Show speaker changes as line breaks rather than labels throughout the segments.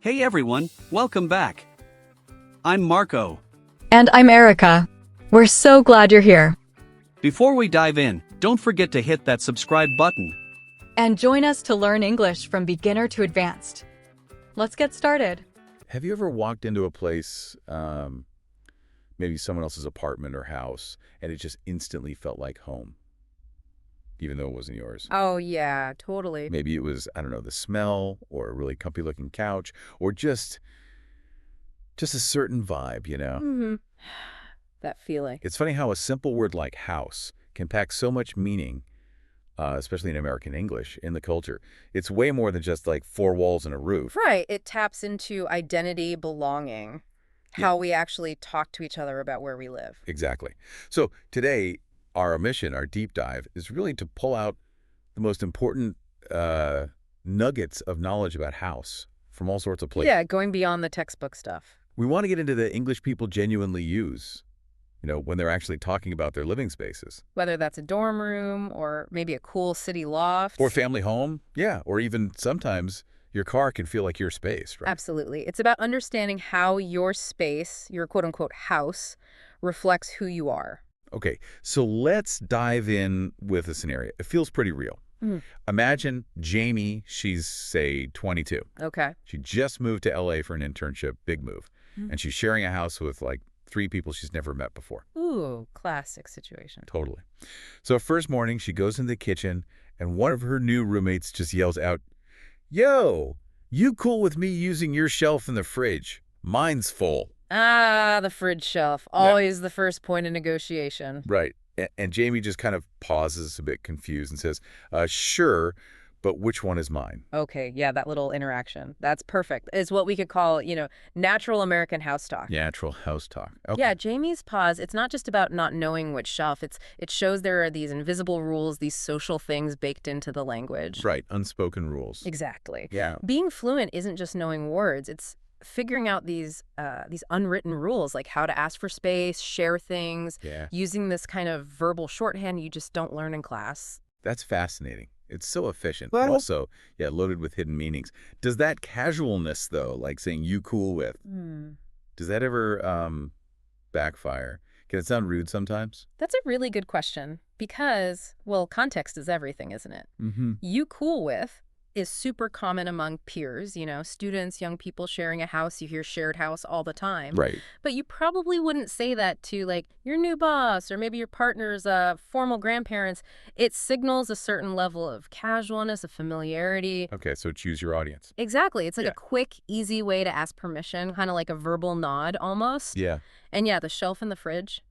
Hey everyone, welcome back. I'm Marco.
And I'm Erica. We're so glad you're here.
Before we dive in, don't forget to hit that subscribe button.
And join us to learn English from beginner to advanced. Let's get started.
Have you ever walked into a place, maybe someone else's apartment or house, and it just instantly felt like home, even though it wasn't yours?
Oh, yeah, totally.
Maybe it was, I don't know, the smell or a really comfy-looking couch or just a certain vibe, you know?
Mm-hmm. That feeling.
It's funny how a simple word like house can pack so much meaning, especially in American English, in the culture. It's way more than just like four walls and a roof.
Right. It taps into identity, belonging, how we actually talk to each other about where we live.
Exactly. So today, our mission, our deep dive, is really to pull out the most important nuggets of knowledge about house from all sorts of places.
Yeah, going beyond the textbook stuff.
We want to get into the English people genuinely use, when they're actually talking about their living spaces.
Whether that's a dorm room or maybe a cool city loft.
Or family home, yeah. Or even sometimes your car can feel like your space, right?
Absolutely. It's about understanding how your space, your quote-unquote house, reflects who you are.
Okay, so let's dive in with a scenario. It feels pretty real. Imagine Jamie, she's, say, 22.
Okay.
She just moved to LA for an internship, big move. And she's sharing a house with like 3 people she's never met before.
Ooh, classic situation.
Totally. So first morning, she goes in the kitchen, and one of her new roommates just yells out, "Yo, you cool with me using your shelf in the fridge? Mine's full."
Ah, the fridge shelf. Always the first point of negotiation.
Right. And Jamie just kind of pauses a bit confused and says, sure, but which one is mine?
Okay, yeah, that little interaction. That's perfect. It's what we could call, natural American house talk.
Natural house talk. Okay.
Yeah, Jamie's pause, it's not just about not knowing which shelf. It shows there are these invisible rules, these social things baked into the language.
Right, unspoken rules.
Exactly.
Yeah.
Being fluent isn't just knowing words. It's figuring out these unwritten rules, like how to ask for space, share things, using this kind of verbal shorthand you just don't learn in class.
That's fascinating. It's so efficient. But also, loaded with hidden meanings. Does that casualness, though, like saying you cool with, does that ever backfire? Can it sound rude sometimes?
That's a really good question because, well, context is everything, isn't it? You cool with is super common among peers, students, young people sharing a house. You hear shared house all the time.
Right.
But you probably wouldn't say that to, like, your new boss or maybe your partner's formal grandparents. It signals a certain level of casualness, of familiarity.
Okay, so choose your audience.
Exactly. It's like a quick, easy way to ask permission, kind of like a verbal nod almost.
Yeah.
And yeah, the shelf in the fridge.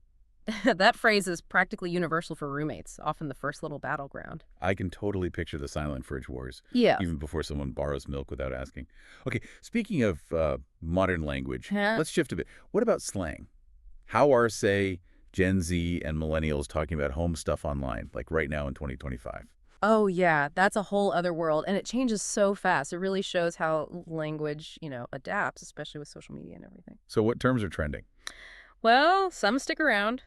That phrase is practically universal for roommates, often the first little battleground.
I can totally picture the silent fridge wars.
Yeah.
Even before someone borrows milk without asking. Okay, speaking of modern language, let's shift a bit. What about slang? How are, say, Gen Z and millennials talking about home stuff online, like right now in 2025?
Oh, yeah, that's a whole other world, and it changes so fast. It really shows how language, adapts, especially with social media and everything.
So what terms are trending?
Well, some stick around.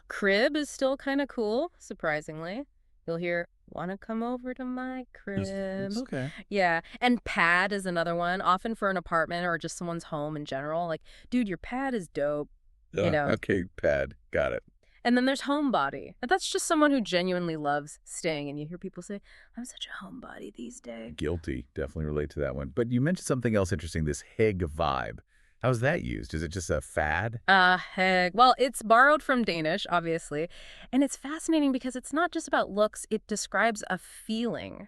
Crib is still kind of cool, surprisingly. You'll hear, "Wanna come over to my crib?"
Okay.
Yeah, and pad is another one, often for an apartment or just someone's home in general. Like, dude, your pad is dope,
Okay, pad. Got it.
And then there's homebody. And that's just someone who genuinely loves staying. And you hear people say, "I'm such a homebody these days."
Guilty. Definitely relate to that one. But you mentioned something else interesting, this Hig vibe. How's that used? Is it just a fad?
Heck. Well, it's borrowed from Danish, obviously. And it's fascinating because it's not just about looks. It describes a feeling.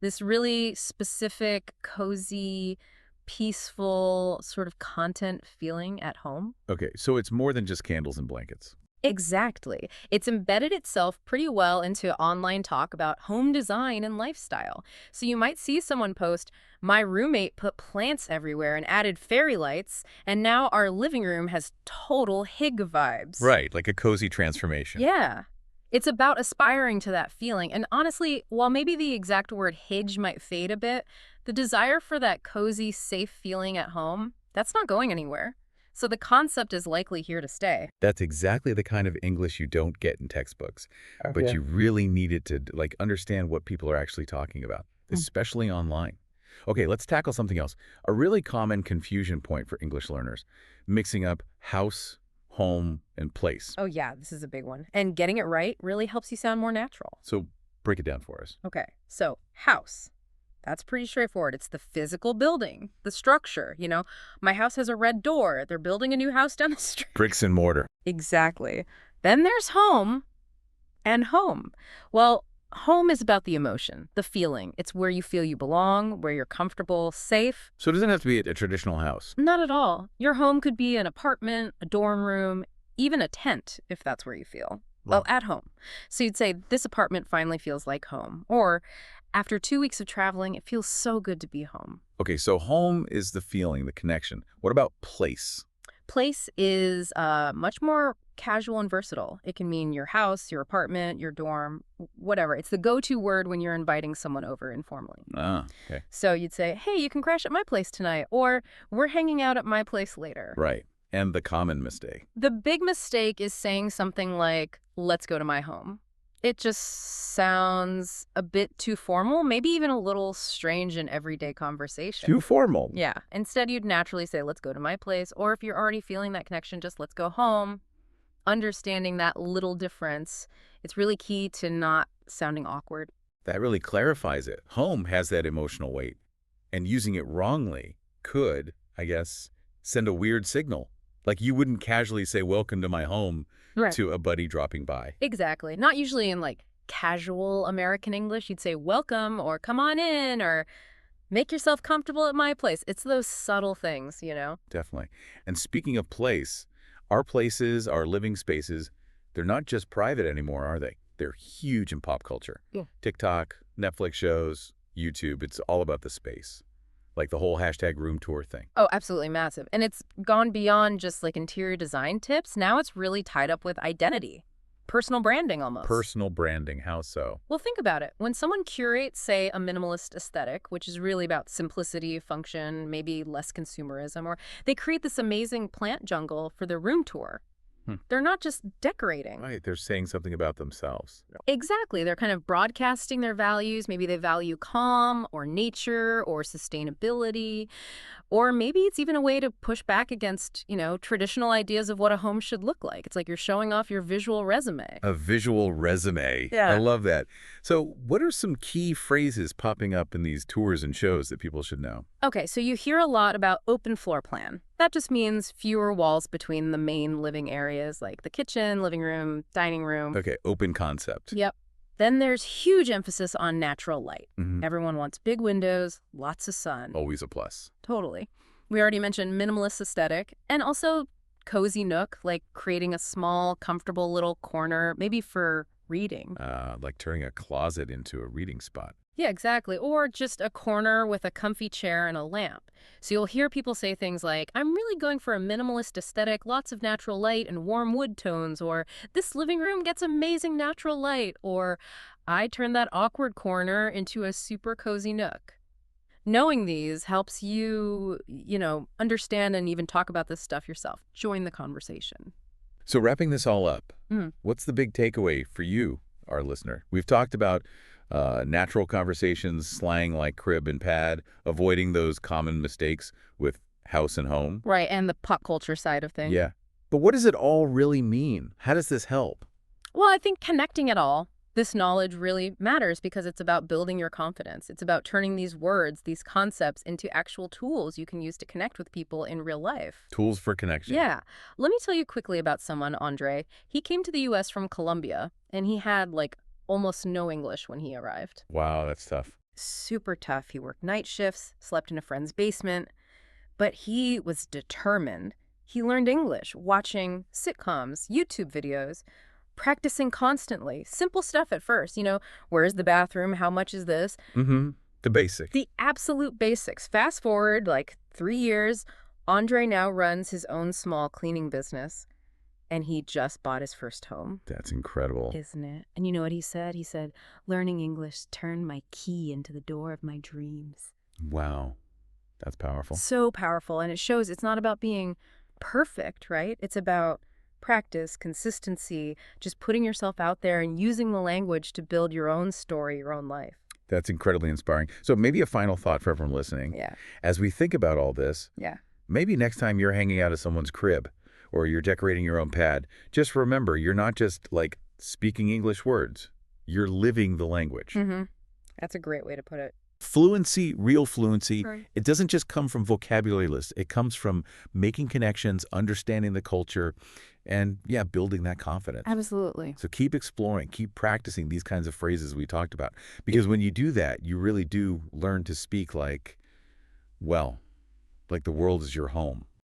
This really specific, cozy, peaceful sort of content feeling at home.
Okay, so it's more than just candles and blankets.
Exactly. It's embedded itself pretty well into online talk about home design and lifestyle. So you might see someone post, "My roommate put plants everywhere and added fairy lights, and now our living room has total Hig vibes."
Right, like a cozy transformation.
Yeah. It's about aspiring to that feeling. And honestly, while maybe the exact word "hige" might fade a bit, the desire for that cozy, safe feeling at home, that's not going anywhere. So the concept is likely here to stay.
That's exactly the kind of English you don't get in textbooks, but you really need it to understand what people are actually talking about, especially online. Okay, let's tackle something else. A really common confusion point for English learners, mixing up house, home, and place.
Oh yeah, this is a big one. And getting it right really helps you sound more natural.
So break it down for us.
Okay, so house. That's pretty straightforward. It's the physical building, the structure. My house has a red door. They're building a new house down the street.
Bricks and mortar.
Exactly. Then there's home and home. Well, home is about the emotion, the feeling. It's where you feel you belong, where you're comfortable, safe.
So it doesn't have to be a traditional house.
Not at all. Your home could be an apartment, a dorm room, even a tent, if that's where you feel. Well, at home. So you'd say, this apartment finally feels like home. Or, after 2 weeks of traveling, it feels so good to be home.
Okay, so home is the feeling, the connection. What about place?
Place is much more casual and versatile. It can mean your house, your apartment, your dorm, whatever. It's the go-to word when you're inviting someone over informally.
Ah, okay.
So you'd say, hey, you can crash at my place tonight, or we're hanging out at my place later.
Right. And the common mistake.
The big mistake is saying something like, let's go to my home. It just sounds a bit too formal, maybe even a little strange in everyday conversation.
Too formal.
Yeah. Instead, you'd naturally say, let's go to my place. Or if you're already feeling that connection, just let's go home. Understanding that little difference, it's really key to not sounding awkward.
That really clarifies it. Home has that emotional weight. And using it wrongly could, I guess, send a weird signal. Like you wouldn't casually say, welcome to my home to a buddy dropping by.
Exactly. Not usually in casual American English. You'd say welcome or come on in or make yourself comfortable at my place. It's those subtle things,
Definitely. And speaking of place, our places, our living spaces, they're not just private anymore, are they? They're huge in pop culture.
Yeah.
TikTok, Netflix shows, YouTube, it's all about the space. Like the whole #room tour thing.
Oh, absolutely massive. And it's gone beyond just interior design tips. Now it's really tied up with identity. Personal branding almost.
Personal branding, how so?
Well, think about it. When someone curates, say, a minimalist aesthetic, which is really about simplicity, function, maybe less consumerism, or they create this amazing plant jungle for their room tour. They're not just decorating.
Right, they're saying something about themselves.
Exactly. They're kind of broadcasting their values. Maybe they value calm or nature or sustainability. Or maybe it's even a way to push back against, traditional ideas of what a home should look like. It's like you're showing off your visual resume.
A visual resume.
Yeah.
I love that. So what are some key phrases popping up in these tours and shows that people should know?
Okay, so you hear a lot about open floor plan. That just means fewer walls between the main living areas like the kitchen, living room, dining room.
Okay, open concept.
Yep. Then there's huge emphasis on natural light. Everyone wants big windows, lots of sun.
Always a plus.
Totally. We already mentioned minimalist aesthetic and also cozy nook, like creating a small, comfortable little corner, maybe for reading.
Like turning a closet into a reading spot.
Yeah, exactly. Or just a corner with a comfy chair and a lamp. So you'll hear people say things like, I'm really going for a minimalist aesthetic, lots of natural light and warm wood tones, or this living room gets amazing natural light, or I turned that awkward corner into a super cozy nook. Knowing these helps you, understand and even talk about this stuff yourself. Join the conversation.
So wrapping this all up, what's the big takeaway for you, our listener? We've talked about natural conversations, slang like crib and pad, avoiding those common mistakes with house and home.
Right, and the pop culture side of things.
Yeah. But what does it all really mean? How does this help?
Well, I think connecting it all, this knowledge really matters because it's about building your confidence. It's about turning these words, these concepts into actual tools you can use to connect with people in real life.
Tools for connection.
Yeah. Let me tell you quickly about someone, Andre. He came to the U.S. from Colombia, and he had almost no English when he arrived.
Wow, that's tough.
Super tough. He worked night shifts, slept in a friend's basement, but he was determined. He learned English watching sitcoms, YouTube videos, practicing constantly. Simple stuff at first, where's the bathroom? How much is this?
The basic.
The absolute basics. Fast forward 3 years, Andre now runs his own small cleaning business. And he just bought his first home.
That's incredible.
Isn't it? And you know what he said? He said, learning English turned my key into the door of my dreams.
Wow. That's powerful.
So powerful. And it shows it's not about being perfect, right? It's about practice, consistency, just putting yourself out there and using the language to build your own story, your own life.
That's incredibly inspiring. So maybe a final thought for everyone listening.
Yeah.
As we think about all this,
Yeah.
maybe next time you're hanging out at someone's crib or you're decorating your own pad, just remember you're not just like speaking English words. You're living the language.
Mm-hmm. That's a great way to put it.
Fluency, real fluency,
Right.
it doesn't just come from vocabulary lists. It comes from making connections, understanding the culture, and yeah, building that confidence.
Absolutely.
So keep exploring, keep practicing these kinds of phrases we talked about. Because when you do that, you really do learn to speak like, well, like the world is your home.